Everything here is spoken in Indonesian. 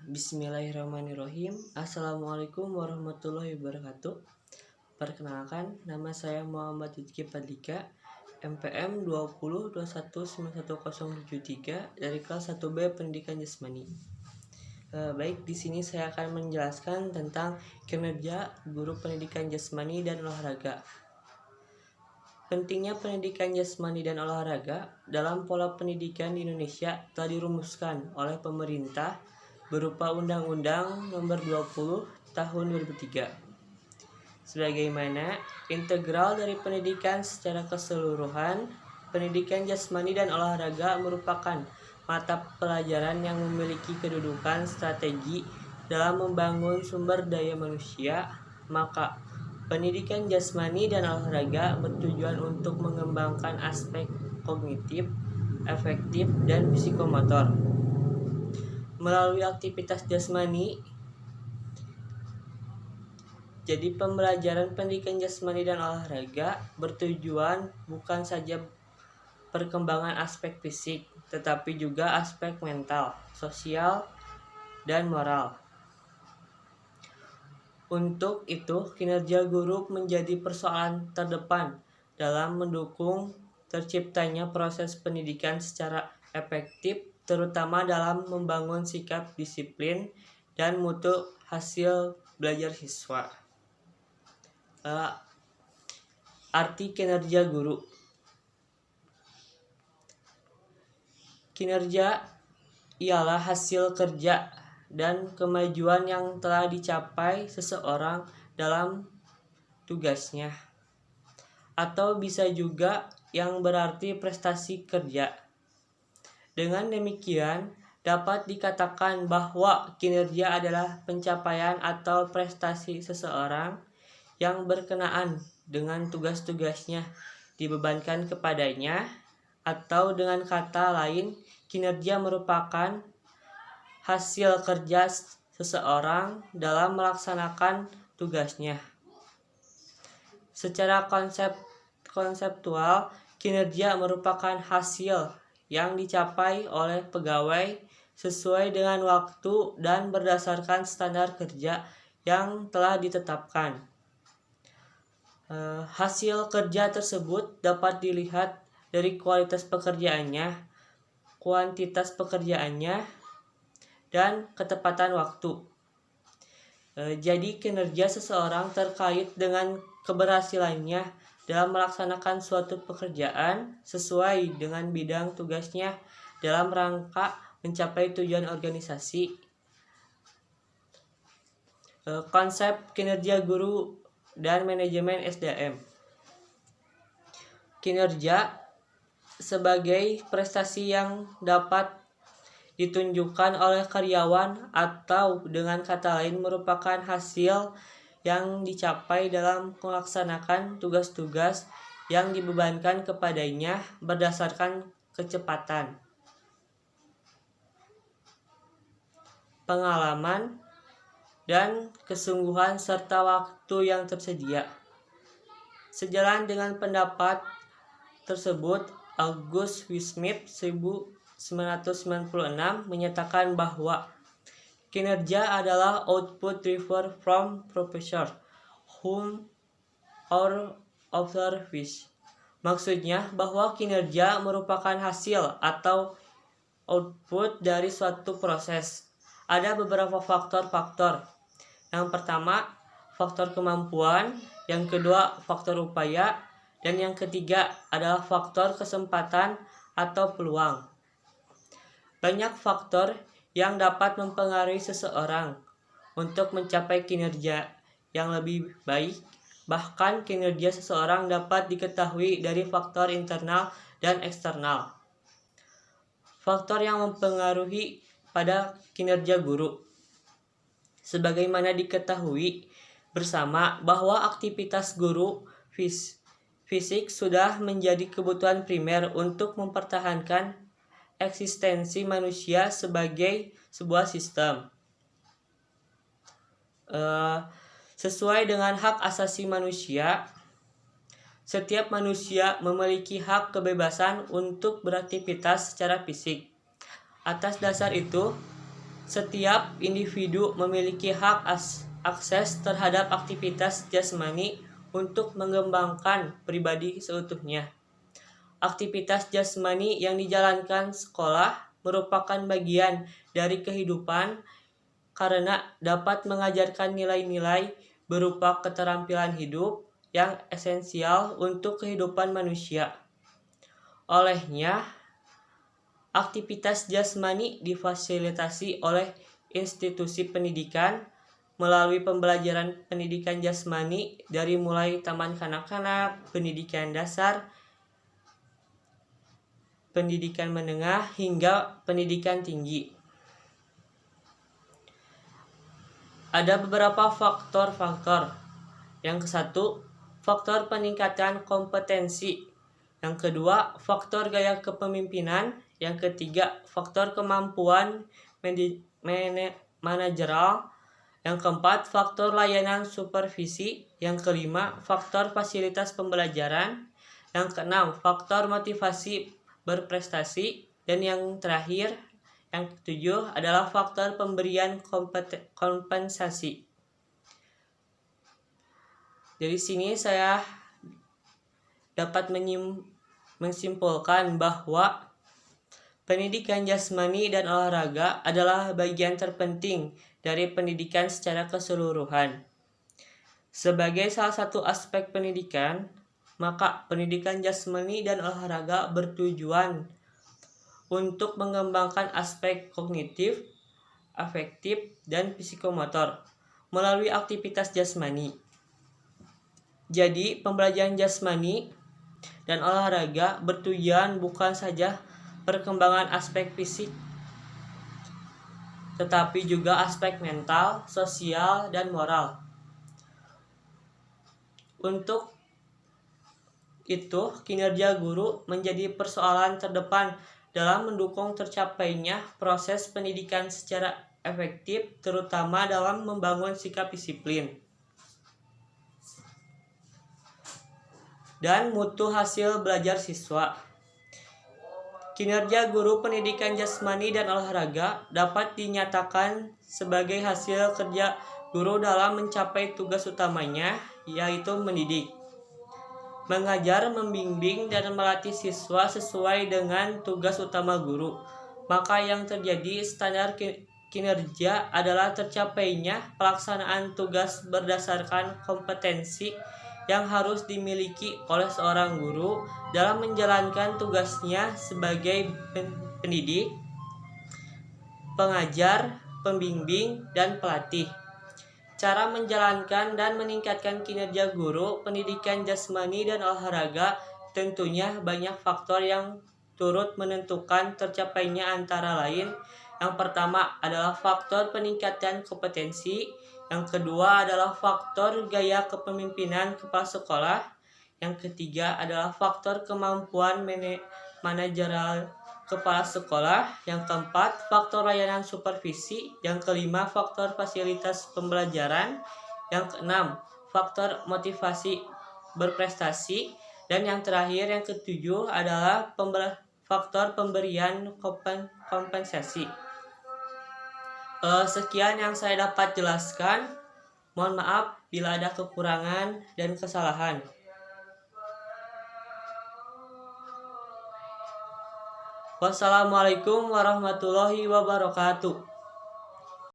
Bismillahirrahmanirrahim. Assalamualaikum warahmatullahi wabarakatuh. Perkenalkan, nama saya Muhammad Rizky Padlika, MPM 2021911073 dari kelas 1B Pendidikan Jasmani. Baik, di sini saya akan menjelaskan tentang kinerja guru pendidikan jasmani dan olahraga. Pentingnya pendidikan jasmani dan olahraga dalam pola pendidikan di Indonesia telah dirumuskan oleh pemerintah berupa Undang-Undang Nomor 20 Tahun 2003. Sebagaimana integral dari pendidikan secara keseluruhan, pendidikan jasmani dan olahraga merupakan mata pelajaran yang memiliki kedudukan strategi dalam membangun sumber daya manusia, maka pendidikan jasmani dan olahraga bertujuan untuk mengembangkan aspek kognitif, afektif, dan psikomotor. Melalui aktivitas jasmani, jadi pembelajaran pendidikan jasmani dan olahraga bertujuan bukan saja perkembangan aspek fisik, tetapi juga aspek mental, sosial, dan moral. Untuk itu, kinerja guru menjadi persoalan terdepan dalam mendukung terciptanya proses pendidikan secara efektif, terutama dalam membangun sikap disiplin dan mutu hasil belajar siswa. Arti kinerja guru. Kinerja ialah hasil kerja dan kemajuan yang telah dicapai seseorang dalam tugasnya, atau bisa juga yang berarti prestasi kerja. Dengan demikian, dapat dikatakan bahwa kinerja adalah pencapaian atau prestasi seseorang yang berkenaan dengan tugas-tugasnya dibebankan kepadanya, atau dengan kata lain, kinerja merupakan hasil kerja seseorang dalam melaksanakan tugasnya. Secara konseptual, kinerja merupakan hasil yang dicapai oleh pegawai sesuai dengan waktu dan berdasarkan standar kerja yang telah ditetapkan. Hasil kerja tersebut dapat dilihat dari kualitas pekerjaannya, kuantitas pekerjaannya, dan ketepatan waktu. Jadi kinerja seseorang terkait dengan keberhasilannya dalam melaksanakan suatu pekerjaan sesuai dengan bidang tugasnya dalam rangka mencapai tujuan organisasi. Konsep kinerja guru dan manajemen SDM. Kinerja sebagai prestasi yang dapat ditunjukkan oleh karyawan, atau dengan kata lain merupakan hasil yang dicapai dalam melaksanakan tugas-tugas yang dibebankan kepadanya berdasarkan kecepatan, pengalaman, dan kesungguhan serta waktu yang tersedia. Sejalan dengan pendapat tersebut, August W. Smith 1996 menyatakan bahwa kinerja adalah output derived from professor whom or observation. Maksudnya bahwa kinerja merupakan hasil atau output dari suatu proses. Ada beberapa faktor-faktor. Yang pertama, faktor kemampuan, yang kedua, faktor upaya, dan yang ketiga adalah faktor kesempatan atau peluang. Banyak faktor yang dapat mempengaruhi seseorang untuk mencapai kinerja yang lebih baik. Bahkan kinerja seseorang dapat diketahui dari faktor internal dan eksternal. Faktor yang mempengaruhi pada kinerja guru. Sebagaimana diketahui bersama bahwa aktivitas guru fisik sudah menjadi kebutuhan primer untuk mempertahankan eksistensi manusia sebagai sebuah sistem. Sesuai dengan hak asasi manusia, setiap manusia memiliki hak kebebasan untuk beraktivitas secara fisik. Atas dasar itu, Setiap individu memiliki hak akses terhadap aktivitas jasmani untuk mengembangkan pribadi seutuhnya. Aktivitas jasmani yang dijalankan sekolah merupakan bagian dari kehidupan karena dapat mengajarkan nilai-nilai berupa keterampilan hidup yang esensial untuk kehidupan manusia. Olehnya, aktivitas jasmani difasilitasi oleh institusi pendidikan melalui pembelajaran pendidikan jasmani dari mulai taman kanak-kanak, pendidikan dasar, pendidikan menengah, hingga pendidikan tinggi. Ada beberapa faktor-faktor. Yang ke-1, faktor peningkatan kompetensi. Yang kedua, faktor gaya kepemimpinan. Yang ketiga, faktor kemampuan manajeral. Yang keempat, faktor layanan supervisi. Yang kelima, faktor fasilitas pembelajaran. Yang keenam, faktor motivasi berprestasi. Dan yang terakhir, yang ketujuh adalah faktor pemberian kompensasi. Dari sini saya dapat menyimpulkan bahwa pendidikan jasmani dan olahraga adalah bagian terpenting dari pendidikan secara keseluruhan. Sebagai salah satu aspek pendidikan, maka pendidikan jasmani dan olahraga bertujuan untuk mengembangkan aspek kognitif, afektif, dan psikomotor melalui aktivitas jasmani. Jadi, pembelajaran jasmani dan olahraga bertujuan bukan saja perkembangan aspek fisik, tetapi juga aspek mental, sosial, dan moral. Untuk itu, kinerja guru menjadi persoalan terdepan dalam mendukung tercapainya proses pendidikan secara efektif, terutama dalam membangun sikap disiplin dan mutu hasil belajar siswa. Kinerja guru pendidikan jasmani dan olahraga dapat dinyatakan sebagai hasil kerja guru dalam mencapai tugas utamanya, yaitu mendidik, mengajar, membimbing, dan melatih siswa sesuai dengan tugas utama guru. Maka yang terjadi standar kinerja adalah tercapainya pelaksanaan tugas berdasarkan kompetensi yang harus dimiliki oleh seorang guru dalam menjalankan tugasnya sebagai pendidik, pengajar, pembimbing, dan pelatih. Cara menjalankan dan meningkatkan kinerja guru pendidikan jasmani dan olahraga tentunya banyak faktor yang turut menentukan tercapainya, antara lain yang pertama adalah faktor peningkatan kompetensi, yang kedua adalah faktor gaya kepemimpinan kepala sekolah, yang ketiga adalah faktor kemampuan manajerial kepala sekolah, yang keempat faktor layanan supervisi, yang kelima faktor fasilitas pembelajaran, yang keenam faktor motivasi berprestasi, dan yang terakhir yang ketujuh adalah faktor pemberian kompensasi. Sekian yang saya dapat jelaskan. Mohon maaf bila ada kekurangan dan kesalahan. Wassalamualaikum warahmatullahi wabarakatuh.